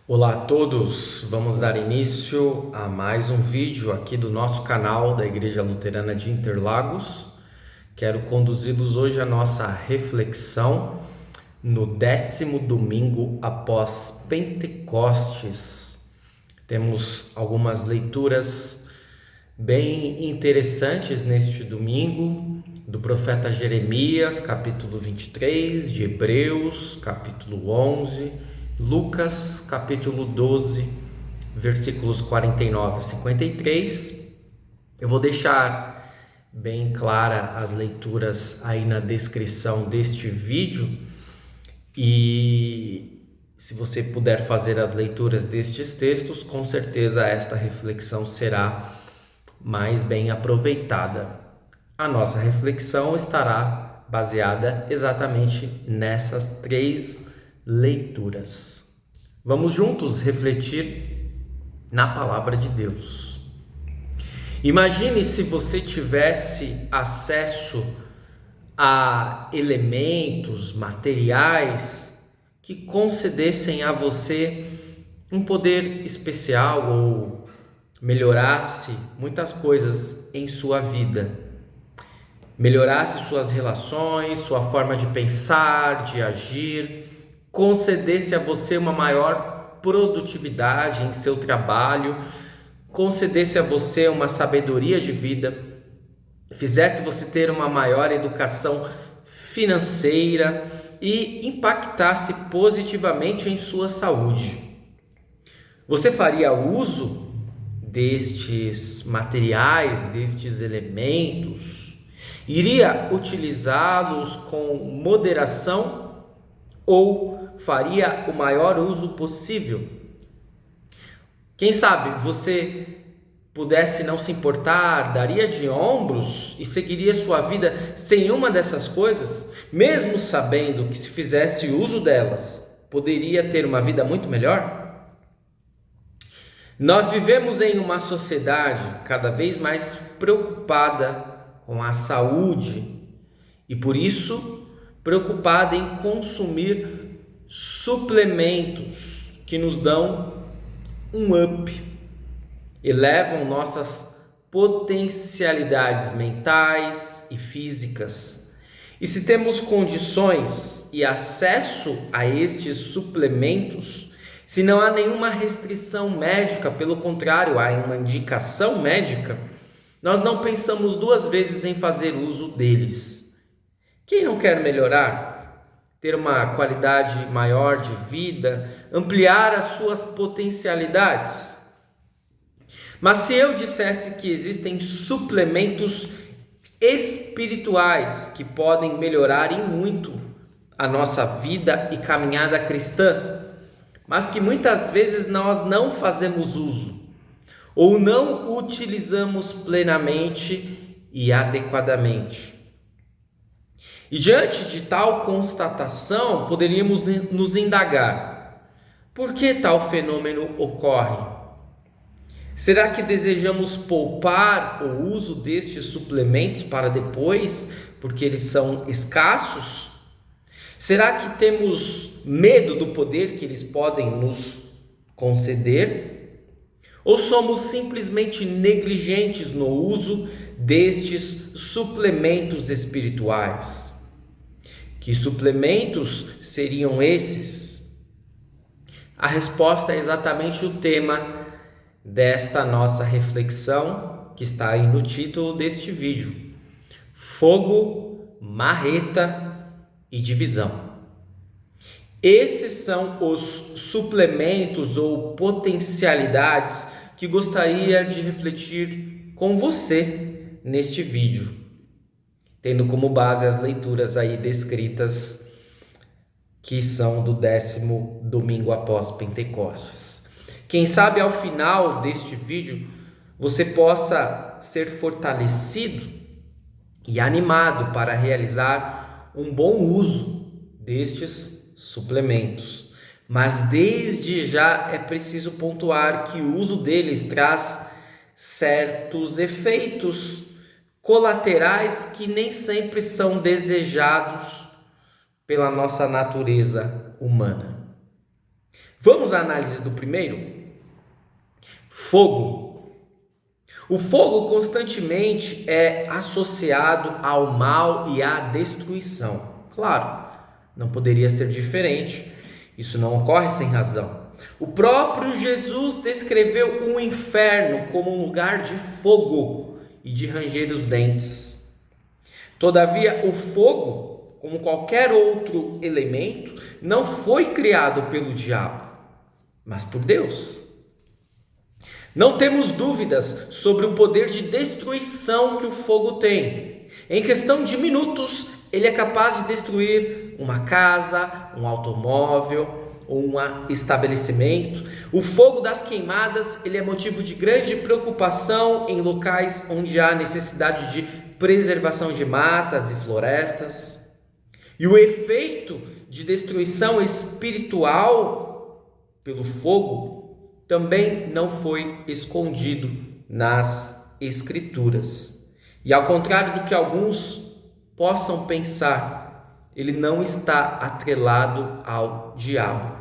Olá a todos, vamos dar início a mais um vídeo aqui do nosso canal da Igreja Luterana de Interlagos. Quero conduzi-los hoje à nossa reflexão no 10º domingo após Pentecostes. Temos algumas leituras bem interessantes neste domingo, do profeta Jeremias, capítulo 23, de Hebreus, capítulo 11, Lucas, capítulo 12, versículos 49 a 53. Eu vou deixar bem clara as leituras aí na descrição deste vídeo, e se você puder fazer as leituras destes textos, com certeza esta reflexão será mais bem aproveitada. A nossa reflexão estará baseada exatamente nessas três leituras. Vamos juntos refletir na palavra de Deus. Imagine se você tivesse acesso a elementos materiais que concedessem a você um poder especial ou melhorasse muitas coisas em sua vida. Melhorasse suas relações, sua forma de pensar, de agir, concedesse a você uma maior produtividade em seu trabalho, concedesse a você uma sabedoria de vida, fizesse você ter uma maior educação financeira e impactasse positivamente em sua saúde. Você faria uso destes materiais, destes elementos? Iria utilizá-los com moderação ou faria o maior uso possível? Quem sabe você pudesse não se importar, daria de ombros e seguiria sua vida sem uma dessas coisas, mesmo sabendo que se fizesse uso delas, poderia ter uma vida muito melhor? Nós vivemos em uma sociedade cada vez mais preocupada com a saúde e, por isso, preocupada em consumir suplementos que nos dão um up, elevam nossas potencialidades mentais e físicas. E se temos condições e acesso a estes suplementos, se não há nenhuma restrição médica, pelo contrário, há uma indicação médica, nós não pensamos duas vezes em fazer uso deles. Quem não quer melhorar, ter uma qualidade maior de vida, ampliar as suas potencialidades? Mas se eu dissesse que existem suplementos espirituais que podem melhorar em muito a nossa vida e caminhada cristã, mas que muitas vezes nós não fazemos uso ou não utilizamos plenamente e adequadamente. E diante de tal constatação, poderíamos nos indagar: por que tal fenômeno ocorre? Será que desejamos poupar o uso destes suplementos para depois, porque eles são escassos? Será que temos medo do poder que eles podem nos conceder? Ou somos simplesmente negligentes no uso destes suplementos espirituais? Que suplementos seriam esses? A resposta é exatamente o tema desta nossa reflexão, que está aí no título deste vídeo: fogo, marreta e divisão. Esses são os suplementos ou potencialidades que gostaria de refletir com você neste vídeo, tendo como base as leituras aí descritas, que são do 10º domingo após Pentecostes. Quem sabe ao final deste vídeo você possa ser fortalecido e animado para realizar um bom uso destes suplementos. Mas desde já é preciso pontuar que o uso deles traz certos efeitos colaterais que nem sempre são desejados pela nossa natureza humana. Vamos à análise do primeiro? Fogo. O fogo constantemente é associado ao mal e à destruição. Claro, não poderia ser diferente. Isso não ocorre sem razão. O próprio Jesus descreveu o inferno como um lugar de fogo e de ranger os dentes. Todavia, o fogo, como qualquer outro elemento, não foi criado pelo diabo, mas por Deus. Não temos dúvidas sobre o poder de destruição que o fogo tem. Em questão de minutos, ele é capaz de destruir uma casa, um automóvel, um estabelecimento. O fogo das queimadas, ele é motivo de grande preocupação em locais onde há necessidade de preservação de matas e florestas. E o efeito de destruição espiritual pelo fogo também não foi escondido nas Escrituras. E ao contrário do que alguns possam pensar, ele não está atrelado ao diabo,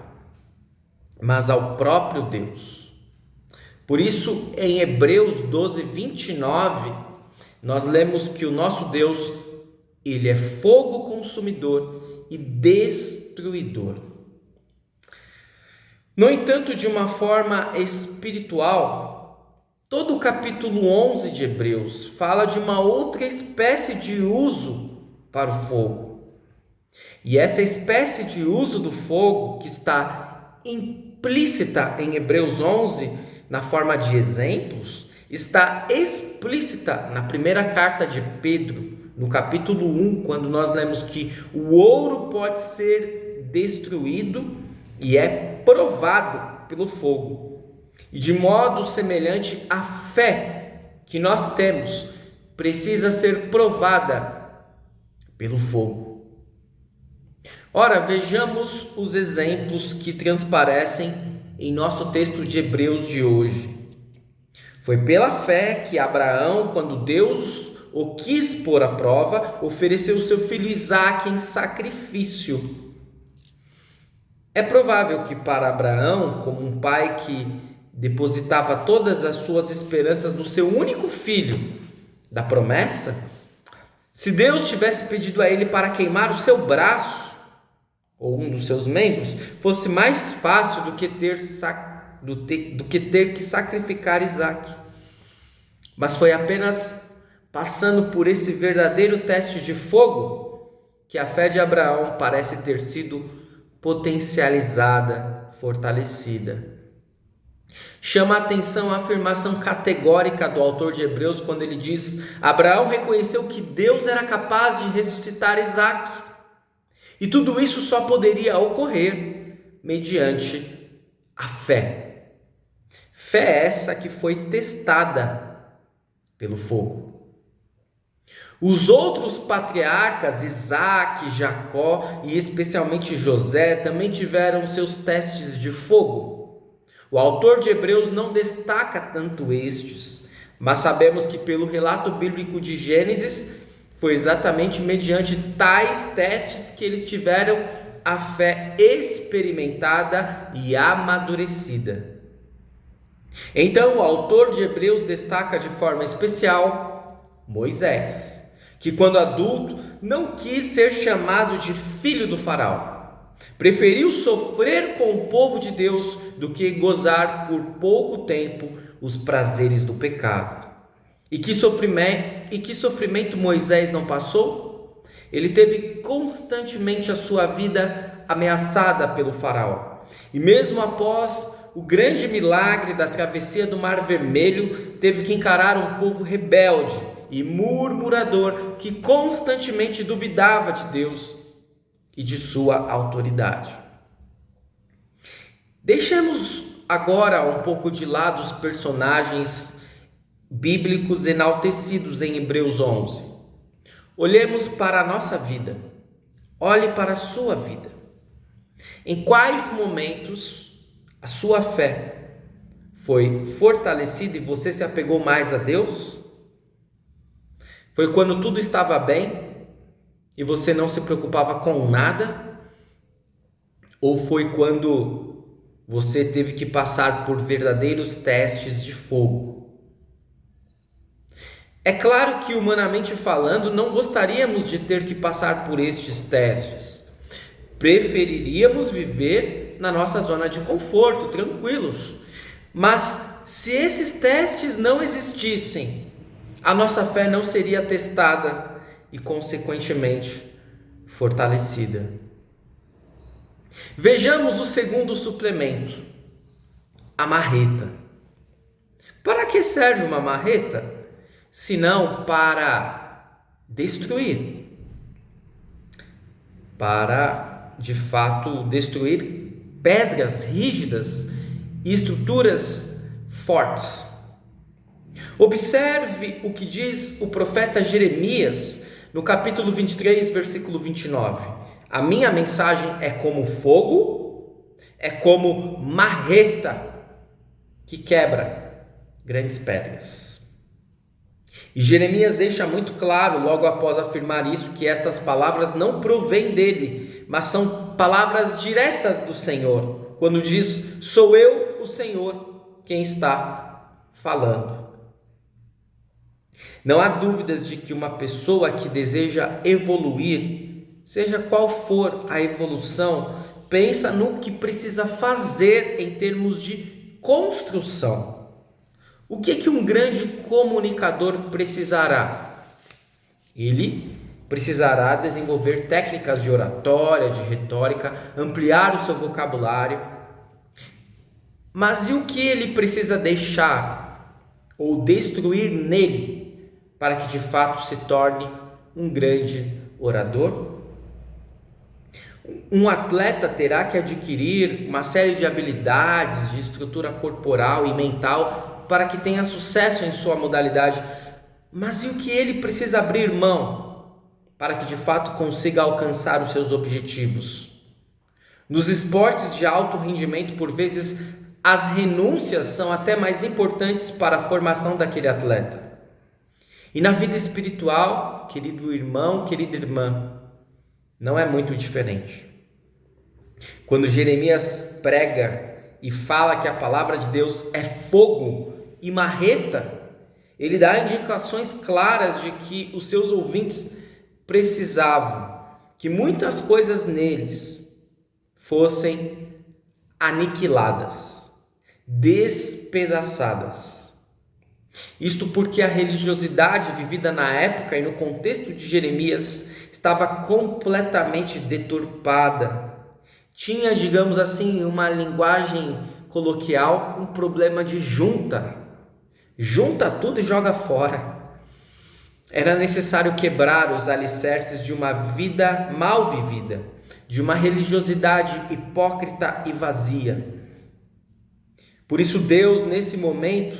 mas ao próprio Deus. Por isso, em Hebreus 12, 29, nós lemos que o nosso Deus, ele é fogo consumidor e destruidor. No entanto, de uma forma espiritual, todo o capítulo 11 de Hebreus fala de uma outra espécie de uso para o fogo. E essa espécie de uso do fogo, que está implícita em Hebreus 11, na forma de exemplos, está explícita na primeira carta de Pedro, no capítulo 1, quando nós lemos que o ouro pode ser destruído e é provado pelo fogo. E de modo semelhante, a fé que nós temos precisa ser provada pelo fogo. Ora, vejamos os exemplos que transparecem em nosso texto de Hebreus de hoje. Foi pela fé que Abraão, quando Deus o quis pôr à prova, ofereceu seu filho Isaque em sacrifício. É provável que para Abraão, como um pai que depositava todas as suas esperanças no seu único filho da promessa, se Deus tivesse pedido a ele para queimar o seu braço ou um dos seus membros, fosse mais fácil do que ter que sacrificar Isaque. Mas foi apenas passando por esse verdadeiro teste de fogo que a fé de Abraão parece ter sido potencializada, fortalecida. Chama a atenção a afirmação categórica do autor de Hebreus quando ele diz: Abraão reconheceu que Deus era capaz de ressuscitar Isaque. E tudo isso só poderia ocorrer mediante a fé. Fé essa que foi testada pelo fogo. Os outros patriarcas, Isaque, Jacó e especialmente José, também tiveram seus testes de fogo. O autor de Hebreus não destaca tanto estes, mas sabemos que pelo relato bíblico de Gênesis, foi exatamente mediante tais testes que eles tiveram a fé experimentada e amadurecida. Então, o autor de Hebreus destaca de forma especial Moisés, que quando adulto não quis ser chamado de filho do faraó. Preferiu sofrer com o povo de Deus do que gozar por pouco tempo os prazeres do pecado. E que sofrimento Moisés não passou? Ele teve constantemente a sua vida ameaçada pelo faraó. E mesmo após o grande milagre da travessia do Mar Vermelho, teve que encarar um povo rebelde e murmurador que constantemente duvidava de Deus e de sua autoridade. Deixemos agora um pouco de lado os personagens bíblicos enaltecidos em Hebreus 11. Olhemos para a nossa vida. Olhe para a sua vida. Em quais momentos a sua fé foi fortalecida e você se apegou mais a Deus? Foi quando tudo estava bem e você não se preocupava com nada? Ou foi quando você teve que passar por verdadeiros testes de fogo. É claro que, humanamente falando, não gostaríamos de ter que passar por estes testes. Preferiríamos viver na nossa zona de conforto, tranquilos. Mas se esses testes não existissem, a nossa fé não seria testada e, consequentemente, fortalecida. Vejamos o segundo suplemento, a marreta. Para que serve uma marreta? Senão para destruir. Para, de fato, destruir pedras rígidas e estruturas fortes. Observe o que diz o profeta Jeremias no capítulo 23, versículo 29. A minha mensagem é como fogo, é como marreta que quebra grandes pedras. E Jeremias deixa muito claro, logo após afirmar isso, que estas palavras não provêm dele, mas são palavras diretas do Senhor, quando diz: sou eu, o Senhor, quem está falando. Não há dúvidas de que uma pessoa que deseja evoluir, seja qual for a evolução, pensa no que precisa fazer em termos de construção. O que um grande comunicador precisará? Ele precisará desenvolver técnicas de oratória, de retórica, ampliar o seu vocabulário. Mas e o que ele precisa deixar ou destruir nele para que de fato se torne um grande orador? Um atleta terá que adquirir uma série de habilidades de estrutura corporal e mental para que tenha sucesso em sua modalidade. Mas e o que ele precisa abrir mão para que de fato consiga alcançar os seus objetivos? Nos esportes de alto rendimento, por vezes, as renúncias são até mais importantes para a formação daquele atleta. E na vida espiritual, querido irmão, querida irmã, não é muito diferente. Quando Jeremias prega e fala que a palavra de Deus é fogo e marreta, ele dá indicações claras de que os seus ouvintes precisavam que muitas coisas neles fossem aniquiladas, despedaçadas. Isto porque a religiosidade vivida na época e no contexto de Jeremias estava completamente deturpada. Tinha, digamos assim, uma linguagem coloquial, um problema de junta. Junta tudo e joga fora. Era necessário quebrar os alicerces de uma vida mal vivida, de uma religiosidade hipócrita e vazia. Por isso Deus, nesse momento,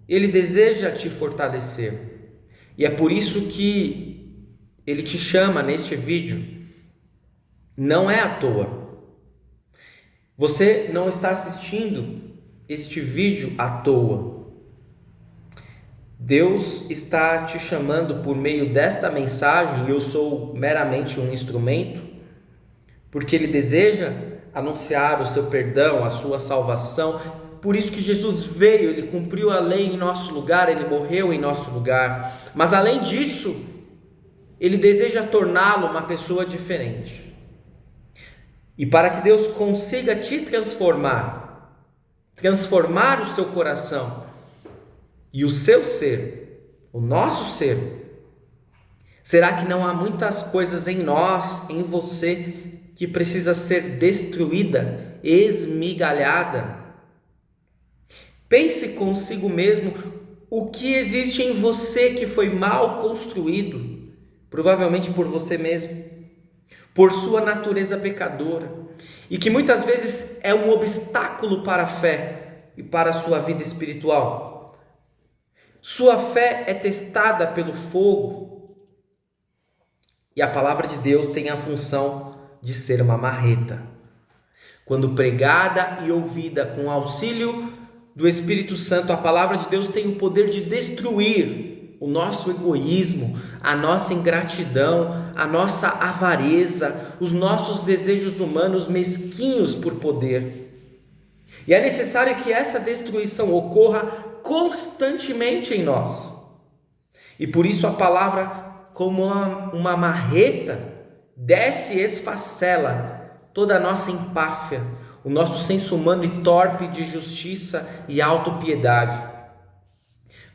Ele deseja te fortalecer. E é por isso que Ele te chama neste vídeo. Não é à toa. Você não está assistindo este vídeo à toa. Deus está te chamando por meio desta mensagem, e eu sou meramente um instrumento, porque Ele deseja anunciar o seu perdão, a sua salvação. Por isso que Jesus veio, Ele cumpriu a lei em nosso lugar, Ele morreu em nosso lugar. Mas além disso, Ele deseja torná-lo uma pessoa diferente. E para que Deus consiga te transformar o seu coração e o seu ser, o nosso ser, será que não há muitas coisas em nós, em você, que precisa ser destruída, esmigalhada? Pense consigo mesmo o que existe em você que foi mal construído, provavelmente por você mesmo, por sua natureza pecadora, e que muitas vezes é um obstáculo para a fé e para a sua vida espiritual. Sua fé é testada pelo fogo, e a palavra de Deus tem a função de ser uma marreta. Quando pregada e ouvida com auxílio do Espírito Santo, a palavra de Deus tem o poder de destruir o nosso egoísmo, a nossa ingratidão, a nossa avareza, os nossos desejos humanos mesquinhos por poder. E é necessário que essa destruição ocorra constantemente em nós. E por isso a palavra, como uma marreta, desce e esfacela toda a nossa empáfia, o nosso senso humano e torpe de justiça e autopiedade.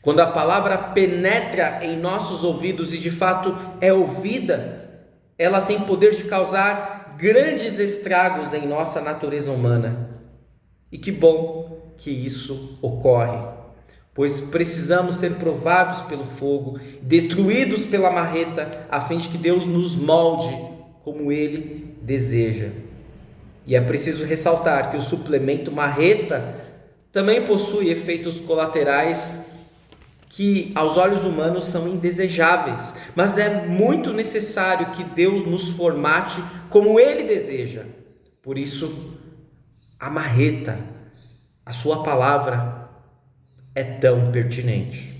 Quando a palavra penetra em nossos ouvidos e de fato é ouvida, ela tem poder de causar grandes estragos em nossa natureza humana. E que bom que isso ocorre, pois precisamos ser provados pelo fogo, destruídos pela marreta, a fim de que Deus nos molde como Ele deseja. E é preciso ressaltar que o suplemento marreta também possui efeitos colaterais que aos olhos humanos são indesejáveis, mas é muito necessário que Deus nos formate como Ele deseja. Por isso, a marreta, a sua palavra, é tão pertinente.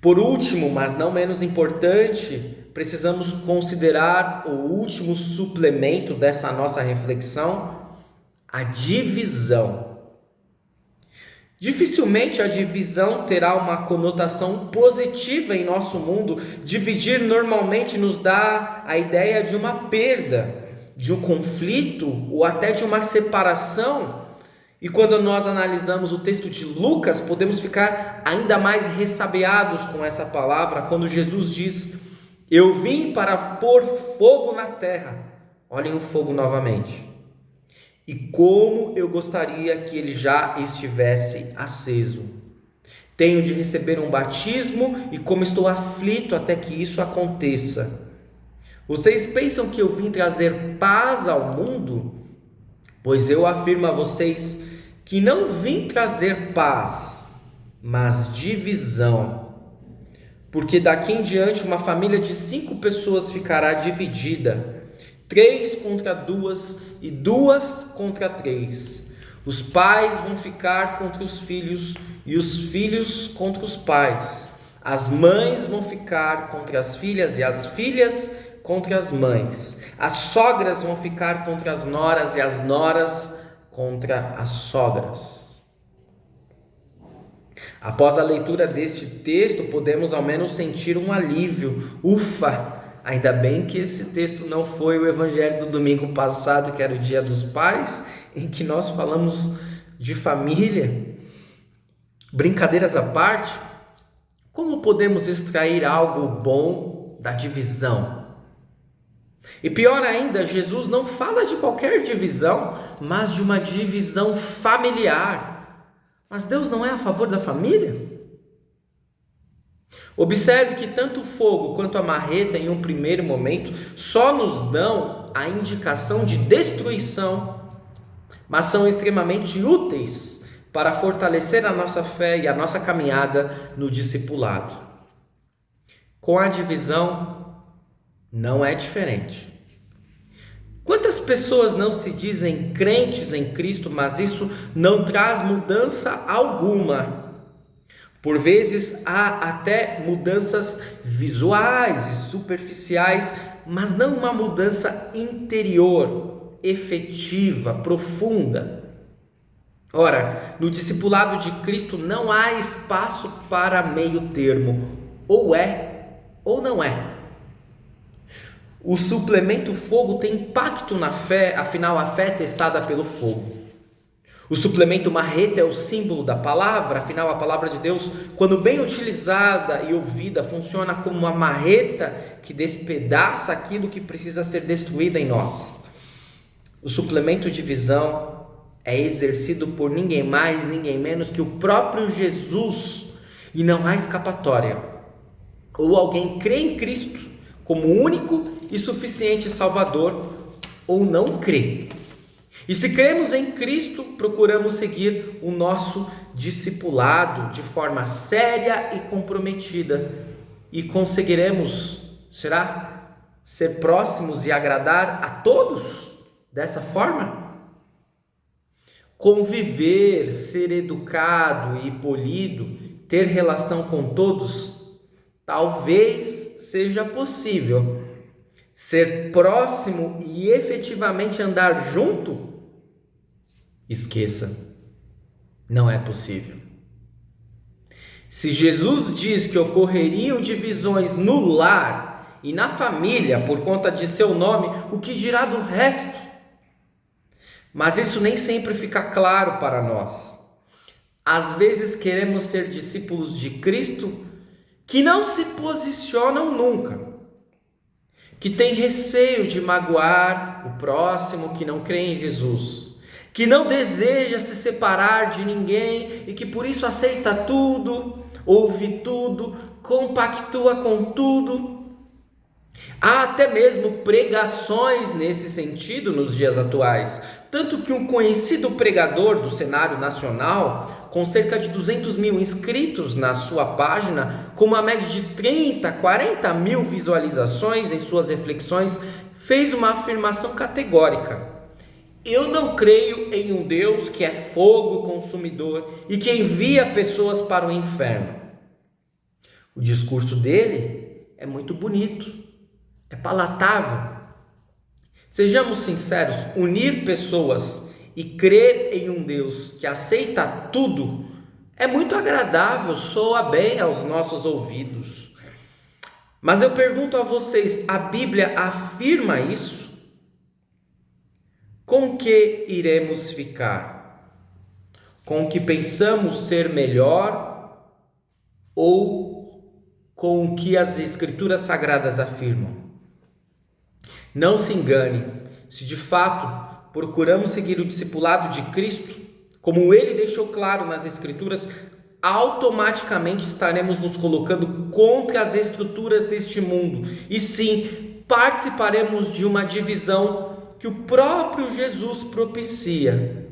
Por último, mas não menos importante, precisamos considerar o último suplemento dessa nossa reflexão, a divisão. Dificilmente a divisão terá uma conotação positiva em nosso mundo. Dividir normalmente nos dá a ideia de uma perda, de um conflito ou até de uma separação. E quando nós analisamos o texto de Lucas, podemos ficar ainda mais ressabiados com essa palavra, quando Jesus diz: eu vim para pôr fogo na terra. Olhem o fogo novamente. E como eu gostaria que ele já estivesse aceso. Tenho de receber um batismo e como estou aflito até que isso aconteça. Vocês pensam que eu vim trazer paz ao mundo? Pois eu afirmo a vocês que não vim trazer paz, mas divisão. Porque daqui em diante uma família de 5 pessoas ficará dividida, 3 contra 2 e 2 contra 3. Os pais vão ficar contra os filhos e os filhos contra os pais. As mães vão ficar contra as filhas e as filhas contra as mães. As sogras vão ficar contra as noras e as noras contra as sogras. Após a leitura deste texto, podemos ao menos sentir um alívio. Ufa! Ainda bem que esse texto não foi o evangelho do domingo passado, que era o Dia dos Pais, em que nós falamos de família. Brincadeiras à parte, como podemos extrair algo bom da divisão? E pior ainda, Jesus não fala de qualquer divisão, mas de uma divisão familiar. Mas Deus não é a favor da família? Observe que tanto o fogo quanto a marreta, em um primeiro momento, só nos dão a indicação de destruição, mas são extremamente úteis para fortalecer a nossa fé e a nossa caminhada no discipulado. Com a divisão, não é diferente. Quantas pessoas não se dizem crentes em Cristo, mas isso não traz mudança alguma? Por vezes há até mudanças visuais e superficiais, mas não uma mudança interior, efetiva, profunda. Ora, no discipulado de Cristo não há espaço para meio termo, ou é ou não é. O suplemento fogo tem impacto na fé, afinal a fé é testada pelo fogo. O suplemento marreta é o símbolo da palavra, afinal a palavra de Deus, quando bem utilizada e ouvida, funciona como uma marreta que despedaça aquilo que precisa ser destruído em nós. O suplemento de visão é exercido por ninguém mais, ninguém menos que o próprio Jesus, e não há escapatória. Ou alguém crê em Cristo como único e suficiente Salvador, ou não crê. E se cremos em Cristo, procuramos seguir o nosso discipulado de forma séria e comprometida. E conseguiremos, será, ser próximos e agradar a todos dessa forma? Conviver, ser educado e polido, ter relação com todos, talvez seja possível. Ser próximo e efetivamente andar junto, Esqueça, não é possível. Se Jesus diz que ocorreriam divisões no lar e na família por conta de seu nome, o que dirá do resto? Mas isso nem sempre fica claro para nós. Às vezes queremos ser discípulos de Cristo que não se posicionam nunca, que têm receio de magoar o próximo que não crê em Jesus, que não deseja se separar de ninguém e que por isso aceita tudo, ouve tudo, compactua com tudo. Há até mesmo pregações nesse sentido nos dias atuais, tanto que um conhecido pregador do cenário nacional, com cerca de 200 mil inscritos na sua página, com uma média de 30, 40 mil visualizações em suas reflexões, fez uma afirmação categórica: eu não creio em um Deus que é fogo consumidor e que envia pessoas para o inferno. O discurso dele é muito bonito, é palatável. Sejamos sinceros, unir pessoas e crer em um Deus que aceita tudo é muito agradável, soa bem aos nossos ouvidos. Mas eu pergunto a vocês, a Bíblia afirma isso? Com que iremos ficar? Com o que pensamos ser melhor ou com o que as Escrituras Sagradas afirmam? Não se engane, se de fato procuramos seguir o discipulado de Cristo, como ele deixou claro nas Escrituras, automaticamente estaremos nos colocando contra as estruturas deste mundo. E sim, participaremos de uma divisão que o próprio Jesus propicia,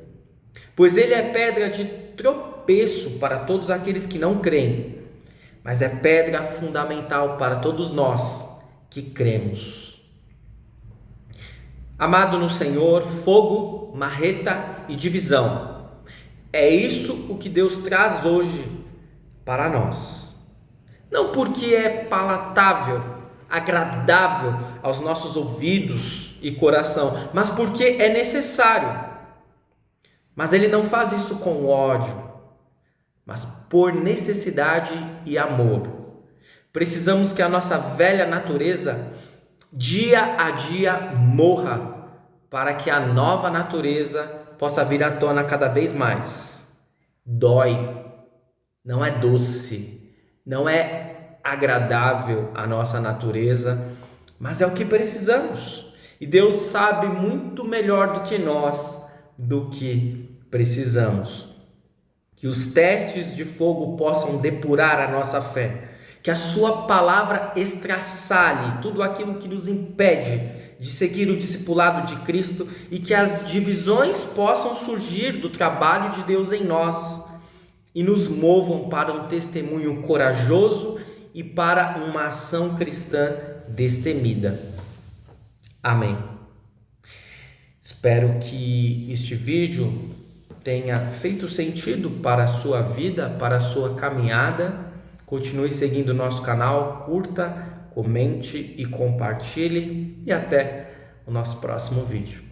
pois ele é pedra de tropeço para todos aqueles que não creem, mas é pedra fundamental para todos nós que cremos. Amado no Senhor, fogo, marreta e divisão. É isso o que Deus traz hoje para nós. Não porque é palatável, agradável aos nossos ouvidos e coração, mas porque é necessário. Mas Ele não faz isso com ódio, mas por necessidade e amor. Precisamos que a nossa velha natureza dia a dia morra, para que a nova natureza possa vir à tona cada vez mais. Dói, não é doce, não é agradável a nossa natureza, mas é o que precisamos. E Deus sabe muito melhor do que nós do que precisamos. Que os testes de fogo possam depurar a nossa fé, que a sua palavra estraçalhe tudo aquilo que nos impede de seguir o discipulado de Cristo e que as divisões possam surgir do trabalho de Deus em nós e nos movam para um testemunho corajoso e para uma ação cristã destemida. Amém. Espero que este vídeo tenha feito sentido para a sua vida, para a sua caminhada. Continue seguindo o nosso canal, curta, comente e compartilhe. E até o nosso próximo vídeo.